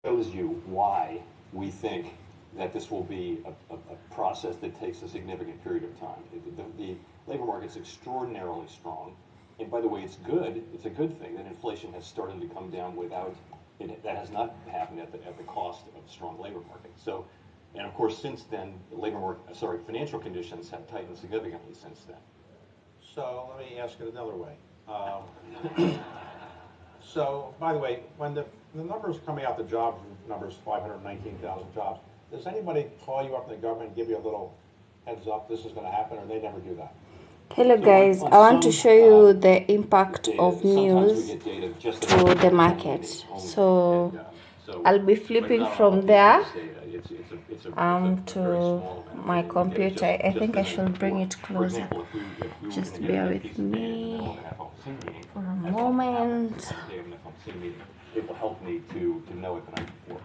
shows you why we think that this will be a process that takes a significant period of time. The labor market's extraordinarily strong. And by the way, it's good. It's a good thing that inflation has started to come down without it. That has not happened at the cost of a strong labor market. So, and of course, since then, financial conditions have tightened significantly since then. So let me ask it another way. So, by the way, when the numbers coming out, the jobs numbers, 519,000 jobs, does anybody call you up in the government and give you a little heads up, this is going to happen, or they never do that? Hello guys, I want to show you the impact of news to the market. So I'll be flipping from there to my computer. I think I should bring it closer. Just bear with me for a moment. It will help me to know it the night before.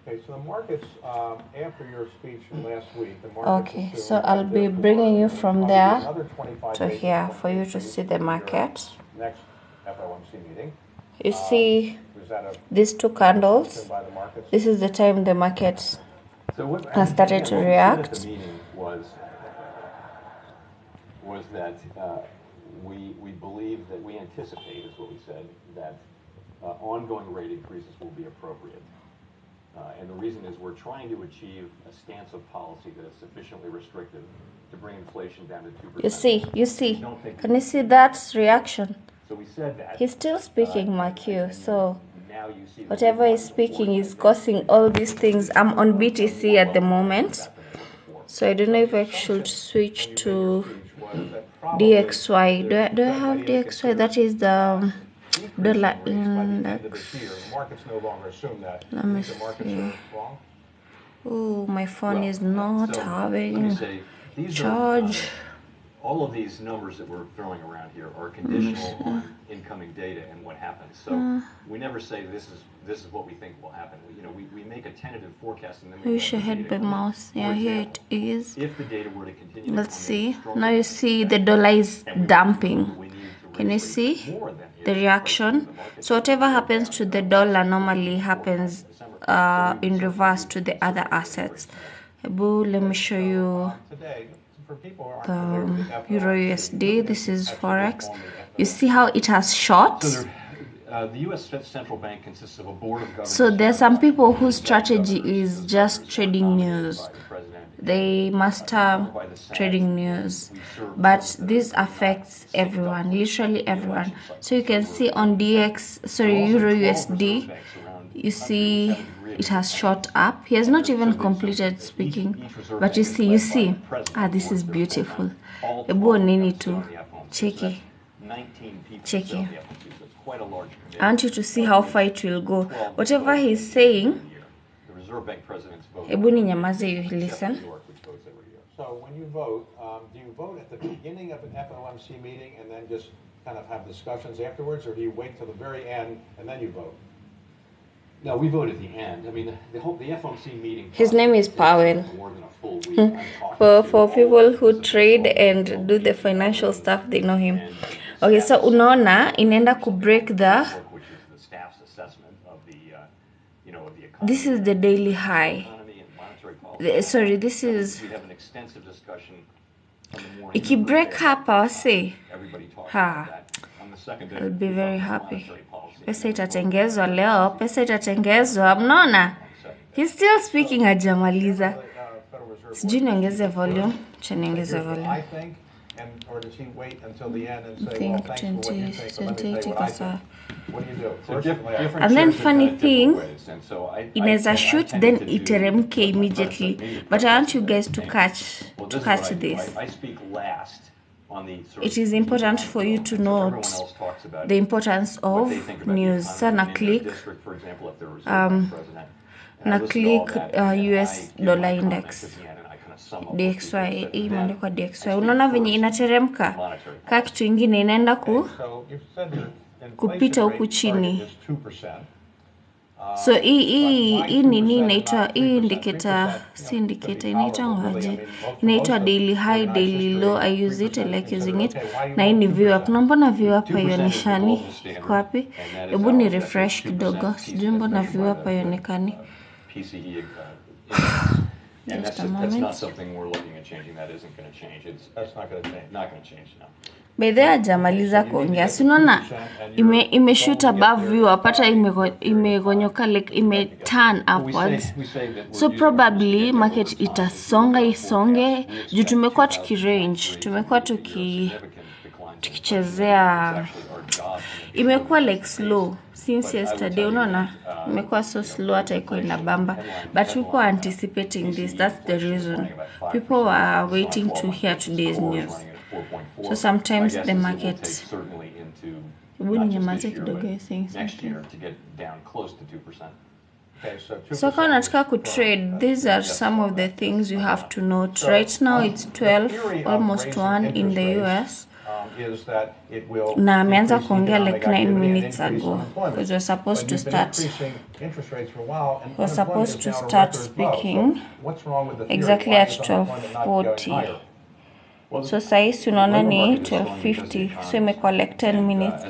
Okay, so the markets, after your speech last week, the markets. Okay, so I'll be bringing you from there to here for you to see the market. Next FOMC meeting. You see these two candles. This is the time the market has started to react. The meeting was that we believe that we anticipate, is what we said, that ongoing rate increases will be appropriate. And the reason is we're trying to achieve a stance of policy that is sufficiently restrictive to bring inflation down to 2%. You see. Can you see that reaction? So we said that. He's still speaking, my Q. So whatever he's speaking is causing all these things. I'm on BTC at the moment. So I don't know if I should switch to DXY. Do I have DXY? That is the dollar index. Let me see. Oh, my phone is not having charge. All of these numbers that we're throwing around here are conditional on incoming data and what happens. So we never say this is what we think will happen. We make a tentative forecast and then we wish I had my mouse. Yeah, here it is. If the data were to continue, let's see. Now you see the dollar is dumping. Can you see the reaction? So whatever happens to the dollar normally happens in reverse to the other assets. Let me show you the Euro USD. This is Forex. You see how it has shot? The U.S. Central Bank consists of a board of governors. So there are some people whose strategy is just trading news. They master trading news, but this affects everyone, literally everyone. So you can see on Euro USD, you see it has shot up. He has not even completed speaking, but you see, this is beautiful. Ebu nini tu cheki. I want you to see how far it will go. Whatever he's saying, Ebu ni nyamaze, you listen. So when you vote, do you vote at the beginning of an FOMC meeting and then just kind of have discussions afterwards, or do you wait till the very end and then you vote? No, we vote at the end. I mean, the FOMC meeting. His name is Powell. For people who trade and do the financial stuff, they know him. Okay, so unaona inaenda ku break the. This is the daily high. Sorry, this is. Iki break hapa wase. I'll be very happy. Pesa itatengezwa leo, pesa itatengezwa. Mnaona? He's still speaking hajamaliza. Sijui niongeze volume. Cha niongeze volume. Or does he wait until the end and say, I think 28 iko sawa. What do you do? And then funny thing, inaweza shoot then iteremke immediately. But I want you guys to catch this. It is important for you to note the importance of news. Sana click US dollar index. DXY, hii imeandikwa DXY. Unaona venye inateremka? Kaa kitu ingine inaenda kupita huku chini. So hii nini inaitwa, hii indicator, si indicator, inaitwa ngaje? Inaitwa daily high, daily low. I use it, I like using it. Na hii ni view up. Na mbona view up haionekani? Iko wapi? Hebu ni refresh kidogo. Sijui mbona view up haionekani. PCE And that's not something we're looking at changing. That isn't going to change. That's not going to change. Not going to change now. By the way, hajamaliza kuongea. Si unaona imeshoot above view up, hata imegonyoka like turn upwards. So probably market itasonga isonge. Juu tumekuwa tukirange, tumekuwa tukichezea, imekuwa like slow since yesterday. Unaona imekuwa so slow hata iko inabamba, but people are anticipating this. That's the reason people are waiting to hear today's news. So sometimes the market certainly into next year to get down close to 2%. Okay, so kama unataka kutrade, these are some of the things you have to note. Right now it's 12, almost 1 in the US. Na ameanza kuongea like 9 minutes ago, because we're supposed to start speaking exactly at 12:40. So size unaona ni 12:50, so imekuwa like 10 minutes.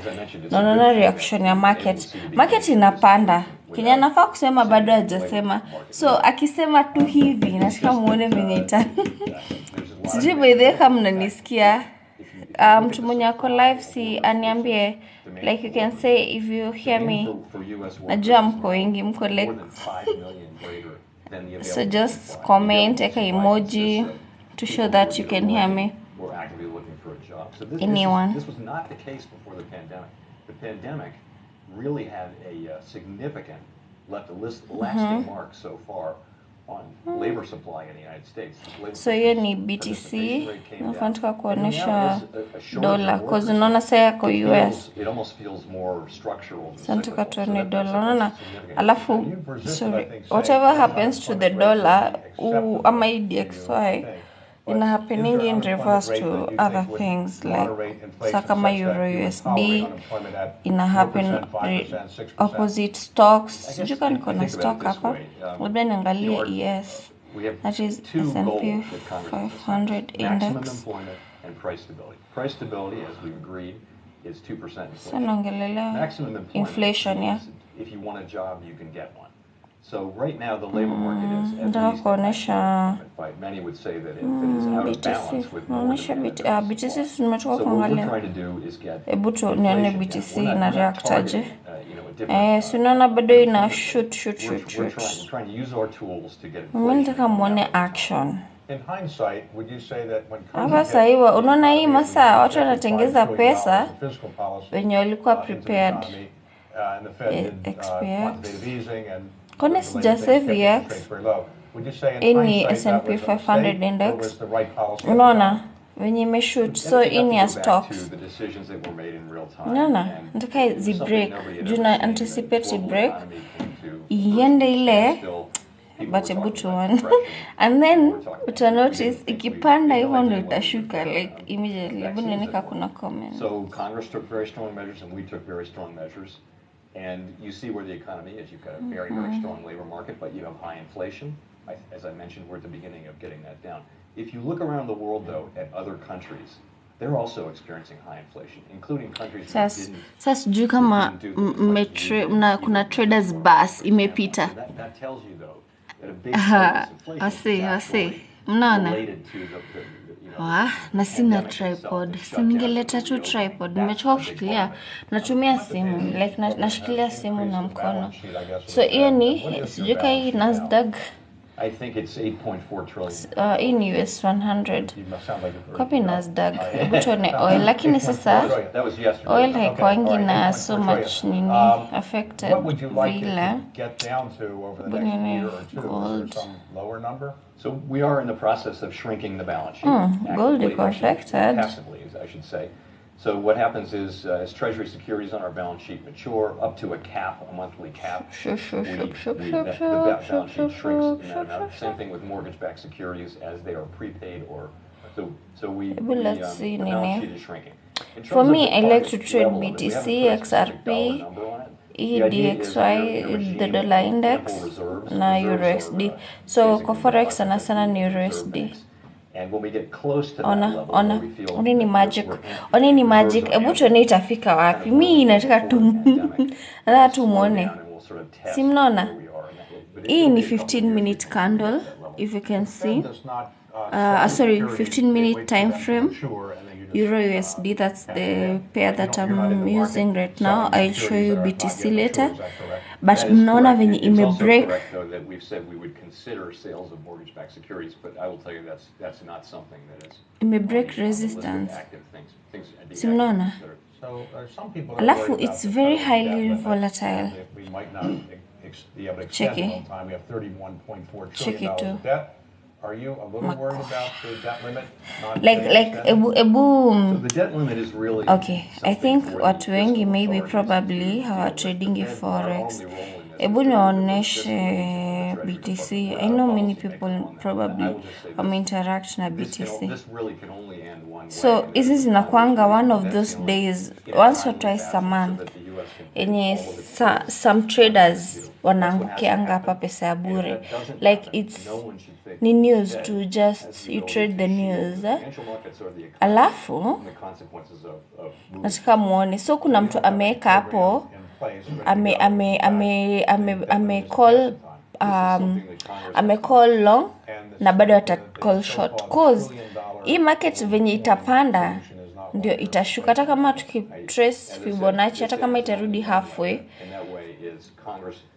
Unaona reaction ya market inapanda. Kenya nafaa kusema bado hajasema. So akisema tu hivi nataka muone venye ita. Sijui by the way kama mnanisikia. Mtu mwenye ako live si aniambie, like you can say if you hear me. Najua mko wengi, mko like, so just comment, eka emoji to show that you can hear me. We're actively looking for a job. So this was not the case before the pandemic. The pandemic really had a significant, left a lasting mark so far on labor supply in the United States. So hiyo ni BTC. Nafantuka kuonesha dola, cause unaona sasa yako US. It almost feels more structural. Santuka tuone dola. Unaona alafu sorry, whatever happens to the dollar ama DXY ina happening in reverse to other things like kama Euro USD ina happen opposite stocks. Sijui niko na stock hapa, labda niangalie ES, that is S&P 500 index. And price stability. Price stability, as we've agreed, is 2% inflation. So naongelelea maximum employment inflation, yeah. If you want a job, you can get one. So right now the labor market is at least kuonesha many would say that it is out of balance with BTC tumetoka so kuangalia. what we're trying to do is get Hebu tuone BTC ina react aje. So unaona bado ina shoot. We're trying to use our tools to get Mimi nataka muone action. In hindsight, would you say that when hapa sasa hivi unaona hii masaa watu wanatengeza pesa wenye walikuwa prepared Kone sija save X ini S&P 500 index unaona wenye imeshoot, so ini ya stocks unaona nataka zi break juna anticipate break iende ile but a boot one and then uta notice ikipanda hivyo ndo itashuka like immediately. Hebu niandika kuna comment. So Congress took very strong measures and we took very strong measures, and you see where the economy is. You've got a very strong labor market, but you have high inflation. As I mentioned, we're at the beginning of getting that down. If you look around the world though at other countries, they're also experiencing high inflation, including countries that didn't. Sasa sijui kama kuna traders bus imepita. That tells you though that a big part of this inflation mnaona related to na sina tripod, singeleta tu tripod, nimechoka kushikilia, natumia simu like nashikilia simu na mkono. So hiyo ni sijui kai hii Nasdaq, I think it's 8.4 trillion. In US 100. Copy Nasdaq. Butone oil. Lakini sasa oil haikuangi na so much nini affected vile. Bunini gold. So we are in the process of shrinking the balance sheet. Gold is affected. Passively, I should say. So what happens is, as Treasury securities on our balance sheet mature up to a cap, a monthly cap, the balance sheet shrinks in that amount. Same thing with mortgage-backed securities as they are prepaid or so the balance sheet is shrinking. For me, I like to trade BTC, XRP, DXY, the dollar index na EURUSD. So kwa forex sana sana ni EURUSD. And when we get close to Ona, that level, ona. where we feel Oni ni that magic. reserves are Oni ni reserves magic. are Ebu ample, tuone itafika wapi. kind of Mi where we nataka were tu. before the pandemic, Nataka we'll tu slow muone. down and we'll sort of test Si mnaona? where we are. But Hii it'll ni be a couple of 15 years minute before we get to candle, that level. if you can The see. Fed does not set Sorry, securities, 15 they minute wait for time them to frame. mature, and then you just, Euro USD, that's cash it the in. pair But that you're not in I'm the market using right now. selling I'll show securities you that are not BTC yet mature, later. is that correct? But That is mnaona correct. venye It's also imebreak. correct, though, that we've said we would consider sales of mortgage-backed securities, but I will tell you that's not something that is Imebreak on the list of resistance. active things the Si active mnaona? things that are. So there are some people that are Alafu worried about it's the very federal highly debt limit, volatile. and if we might not be able to extend it on time. We have $31.4 Check trillion it too. of debt. Are you a little worried about the debt limit not Like getting extended? So the debt limit is really Okay, I something think for the watu wengi fiscal maybe authorities probably to deal hawa with. trading The Fed, our forex. only role in this Ebu is to work with the nionyeshe fiscal agent and the Treasury BTC. Department. I We're know not a many policymaker people on that. I probably will just say interact na BTC. this really can only end one way. So and that hizi is the zinakuanga Congress one raising of debt those ceiling days, in a once or timely twice a fashion so month, that the US can pay yenye all of its bills some when traders it's due. That's what has to wanaangukianga hapa happen. pesa ya And if bure. that doesn't Like happen, it's no one should think ni news the Fed to has just the you ability trade to the shield news. the financial markets or the economy Alafu from the consequences of moving. nataka muone. So kuna mtu ameweka hapo ame call ame call long na bado ata call short cause hii market venye itapanda ndio itashuka, hata kama tukitrace Fibonacci, hata kama itarudi halfway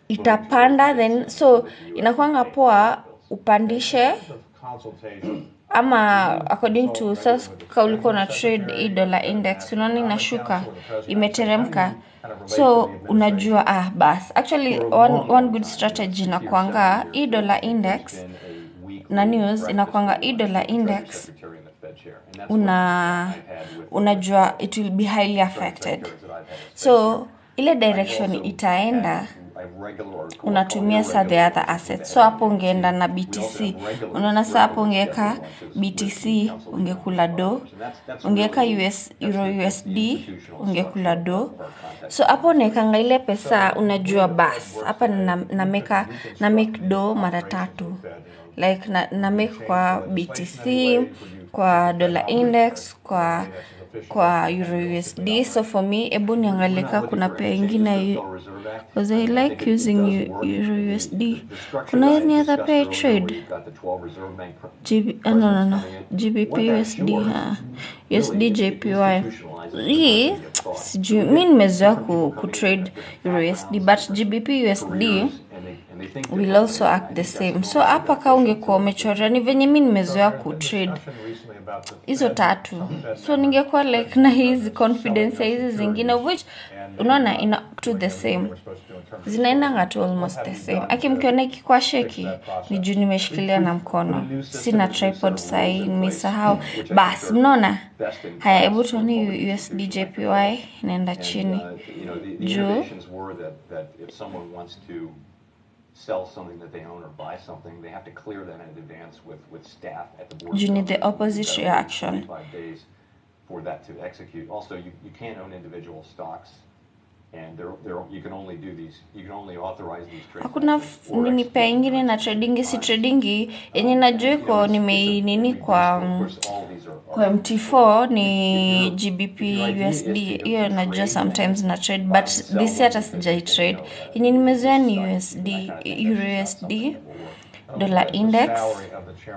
itapanda, then so inakuanga poa upandishe ama according to sasa ulikuwa na trade hii dollar index, unaona inashuka imeteremka, so unajua bas actually one good strategy inakuanga hii dollar index na news inakuanga hii dollar index unajua it will be highly affected, so ile direction itaenda unatumia sa the other assets. So hapo ungeenda na BTC, unaona sa hapo ungeweka BTC ungekula do, ungeweka Euro USD ungekula do. So hapo unaekanga ile pesa unajua bas hapa na make do mara tatu, like na make kwa BTC, kwa dollar index, kwa Euro USD. So for me ebu niangalika kuna pair ingine because I like using Euro USD. Kuna any other pair trade? No. GBP USD, USD JPY. Hii sijui mimi nimezoea kutrade Euro USD, but GBP USD will also act the same. So hapa ka ungekuwa umechorea ni venye mimi nimezoea kutrade hizo tatu, so ningekuwa like na hizi confidence hizi zingine which unaona ina to the same, zinaendanga tu almost the same. Akimkiona ikikuwa sheki ni juu nimeshikilia na mkono, sina tripod sahi, nimesahau bas. Mnaona haya, hebu tuone USD JPY inaenda chini juu sell something that they own or buy something, they have to clear that in advance with staff at the board. You need the opposite reaction. 45 days for that to execute. Also, you can't own individual stocks, and you can only do these. You can only authorize these trades. Hakuna nini pair ingine na trading, si trading yenye najua iko nini kwa MT4 ni GBP USD, hiyo najua sometimes na trade, but this hata sijai trade. Yenye nimezoea ni USD Euro USD dollar index,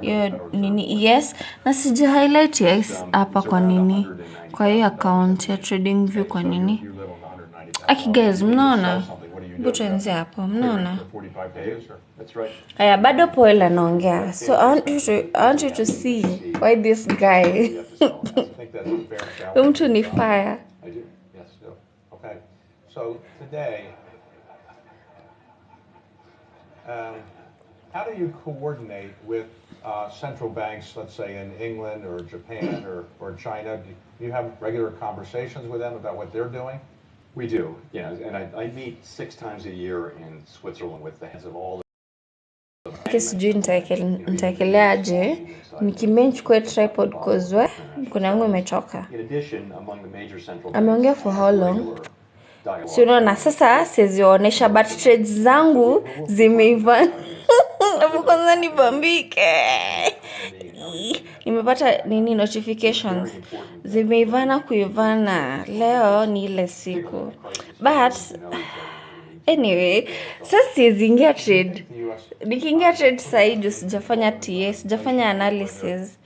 hiyo nini yes, na sija highlight yes hapa kwa nini kwa hiyo account ya trading view. Kwa nini guys mnaona butenzi hapo, mnaona haya bado Paul anaongea. So I want you to see why this guy mtu ni fire. Okay, so today how do you coordinate with central banks, let's say in England or Japan or China? Do you have regular conversations with them about what they're doing? We do, yeah, and I meet 6 times a year in Switzerland with the heads of all the sijui nitaekeleaje nikimenchukue tripod kozwe mkono yangu imechoka. Ameongea for how long? Si unaona sasa sizionyesha but trades zangu zimeivana. Hapo kwanza nibambike. Nimepata nini notifications. Zimeivana kuivana. Leo ni ile siku. But anyway, sasa sizingia trade. Nikiingia trade side sijafanya TA, sijafanya analysis.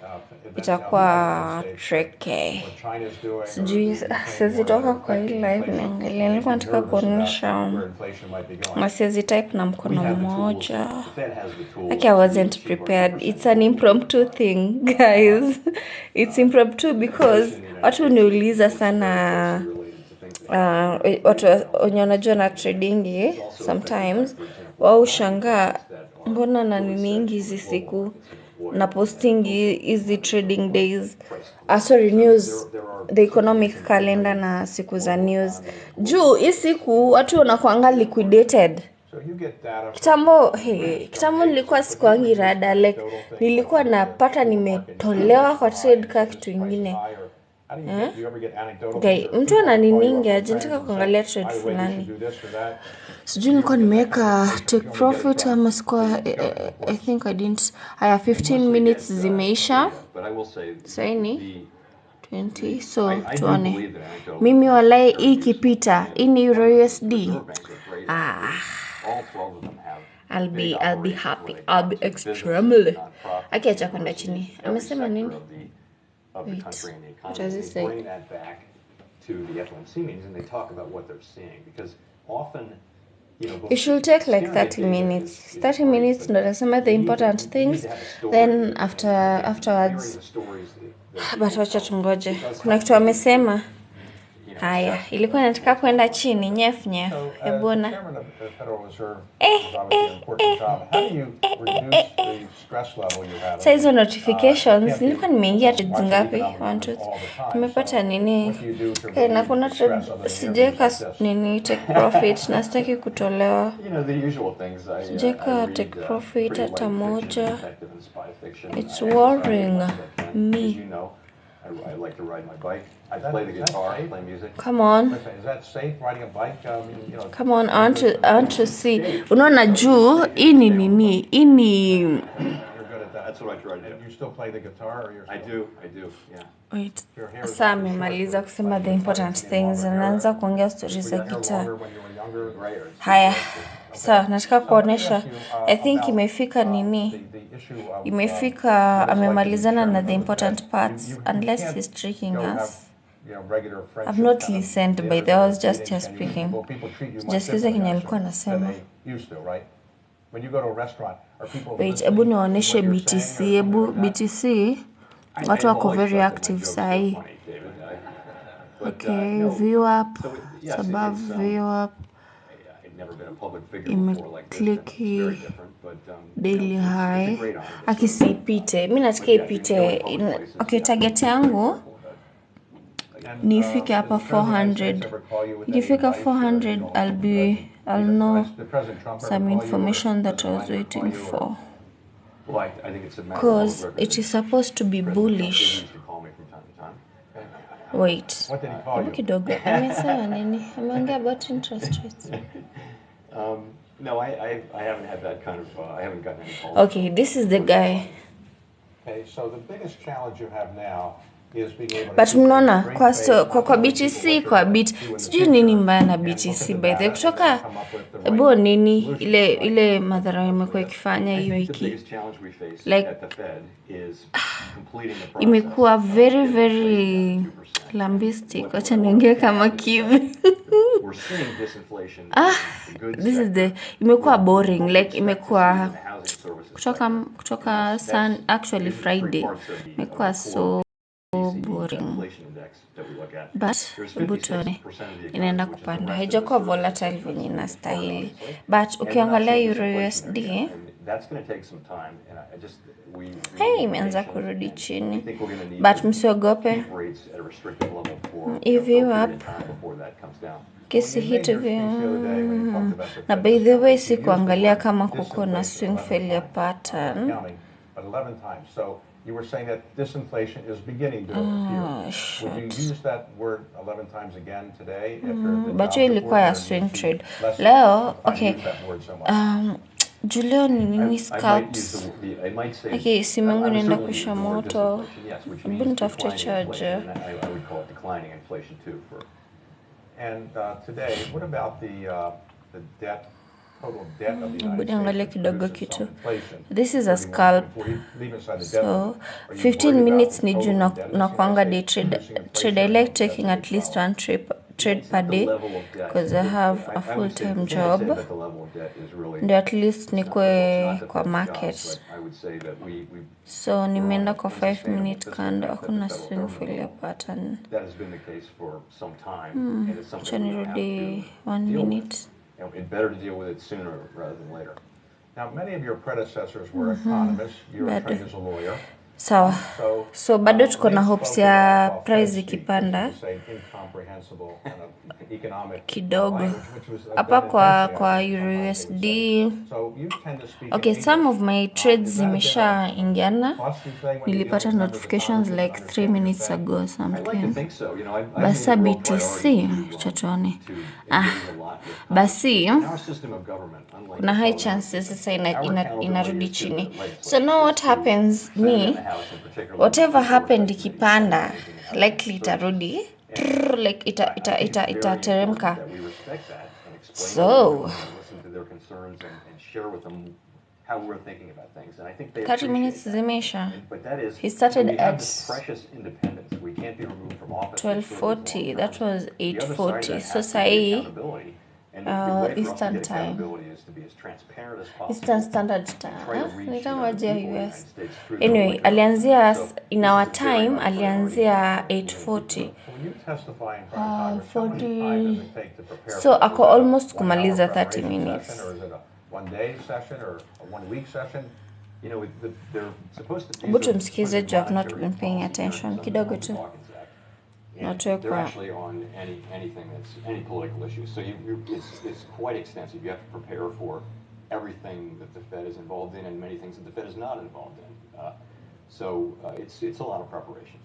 Itakuwa tricky. Sijui siwezi toka kwa hii live niangalia. Nilikuwa nataka kuonyesha na siwezi type na mkono mmoja. Like I wasn't prepared. It's an impromptu thing, guys. It's impromptu because watu niuliza sana watu wenye wanajua na trading sometimes wao ushangaa mbona na nini hizi siku na posting hizi trading days, sorry, news, the economic calendar na siku za news. Juu hii siku watu wanakuanga liquidated. Kitambo nilikuwa sikuangi rada, like nilikuwa napata nimetolewa kwa trade ka kitu ingine. Okay, mtu ananininga nataka kuangalia trade fulani. Sijui nilikuwa nimeweka take profit ama sikuwa. I think I didn't. Haya 15 minutes zimeisha. Sasa ni 20, so tuone. Mimi walai hii ikipita ini Euro USD. I'll be happy. I'll be extremely. Akiacha kwenda chini. Amesema nini? Wait, what does it say? Bring that back to the FOMC meetings and they talk about what they're seeing because often, you know, it should take like 30 minutes. 30 minutes ndo nasema the important things, then afterwards. But wacha tungoje. Kuna kitu amesema. Haya, ilikuwa nataka kwenda chini nyef. Ebona. Sasa hizo notifications nilikuwa nimeingia trades ngapi? 1 2 3. Nimepata nini? Na kuna trade sijeka nini take profit na sitaki kutolewa. Sijeka take profit hata moja. It's worrying me. I like to ride my bike. I play the guitar, play music. Come on. Is that safe riding a bike? Come on, I want to see. Unaona juu hii ni nini? Hii ni You're good at that. That's what I try to do. You still play the guitar or you're I do, yeah. wait. Sasa amemaliza kusema the important things. Anaanza kuongea stories za gitaa. Haya. So, nataka kuonesha. I think imefika nini? Imefika amemalizana na the important parts unless he's tricking us. I've not listened by the way, I was just here speaking. Sijasikiza kenye alikuwa anasema. Wait, ebu niwaoneshe BTC. BTC watu wako very active sahi. Okay, view up, above view up. Imeclick daily high. Akisipite, mimi nataka ipite. Okay, target yangu ni ifike hapa 400. Ikifika 400 I'll know some information that I was waiting for. Because it is supposed to be bullish. Wait. Hebu kidogo. Amesema nini? Ameongea about interest rates. No, I haven't had that kind of, I haven't gotten any calls. Okay, this is the guy. Okay, so the biggest challenge you have now is being able to... But mnaona kwa BTC kwa bit sijui nini mbaya na BTC by the kutoka ebo nini ile madhara imekuwa ikifanya hii wiki, like imekuwa very very lambistic. Acha niongee kama kivi. This is the imekuwa boring, like imekuwa kutoka actually Friday imekuwa so boring. But butone inaenda kupanda, haijakuwa volatile venye inastahili. But ukiangalia Euro USD imeanza kurudi chini, but msiogope hivi up kesi hit hivi. Na by the way si kuangalia kama kuko na swing failure pattern. you were saying that disinflation is beginning to appear. Would you use that word 11 times again today after the but jobs hiyo report, ilikuwa or ya do you swing see trade less leo. time to Okay, use that word so much? Julio ni nini I might use scalps? I might say. Okay, simu yangu I would inaenda certainly use kuisha the word moto. disinflation, yes, which Hebu means nitafute declining inflation, charger. and I would call it declining inflation too. And today, what about the debt, total debt of the Hebu United niangalie States, which kidogo produces kitu. some inflation? This is a 31.4. scalp. Leave aside the debt So limit. Are you 15 worried about minutes the ni total juu indebtedness of the nakwanga United day States trade. producing Trade I inflation, or like that's a taking big at least problem? one trade per The day level of debt, because I have a I would say full-time the thing to say job. about the level of debt is really, Ndio at least it's not nikwe the kwa Fed's job, market. but I would say that we So we're on nimeenda an kwa 5 unsustainable minute fiscal candle, path at the hakuna federal swing government failure level. pattern. That has been the case for some time, and it's Acha something we're going to have nirudi to 1 deal with. minute. And it's better to deal with it sooner rather than later. Now, many of your predecessors were economists. You were Bado. trained as a lawyer. Sawa. So bado tuko na they've hopes spoken ya like, price Fed speak, which is ikipanda to say incomprehensible kind of economic kidogo. language, which was Hapa done kwa intentionally, I think, Euro sometimes they would USD. say. So you tend to speak Okay, in some English. of my trades Is that a bit zimesha of ingiana. plus, you say, when you deal Nilipata with members of Congress notifications who can like 3 understand your minutes Fed? ago or I like to something. think so. You know, I've made Basa it a real BTC, priority chatuone. to engage a lot with Basi, Congress. In our system of government, unlike kuna the high parliamentary chances system, sasa our accountability inarudi is to the chini. legislature. So now what It's to happens Senate and ni the House, and particularly whatever the happened Oversight Committee, ikipanda Senate Banking and House likely Banking Services. itarudi And like I think it's very itateremka. important that we respect that and explain So, what we're doing and listen to their concerns and share with them how we're thinking about things. And I think they 30 minutes appreciate that. zimeisha. But that is, He started we have at this precious independence. We can't be removed from office. 12:40. That was The other side of 8:40. that So has to be sahi, accountability. And the way for us to Eastern get time. accountability is to be as transparent as possible. Eastern Standard And try to Time. reach, Nitangojea people in the US. United States through their Anyway, elected representatives. alianzia So in this our is a very time, much priority, alianzia and we're gonna keep 8:40. doing it. When you testify in front of Congress, how much time does it take to prepare So for that? ako Is that a almost 1 hour kumaliza 30 preparation minutes. session, or is it a 1-day session, or a 1-week session? You know, they're supposed to. Hebu These are tumsikize supposed to be juu I've not monetary been paying policy attention. hearings under Kidogo the tu. Dawkins Act. And Natoe they're kwa- actually on anything that's any political issue. So it's quite extensive. You have to prepare for everything that the Fed is involved in and many things that the Fed is not involved in. So it's a lot of preparation.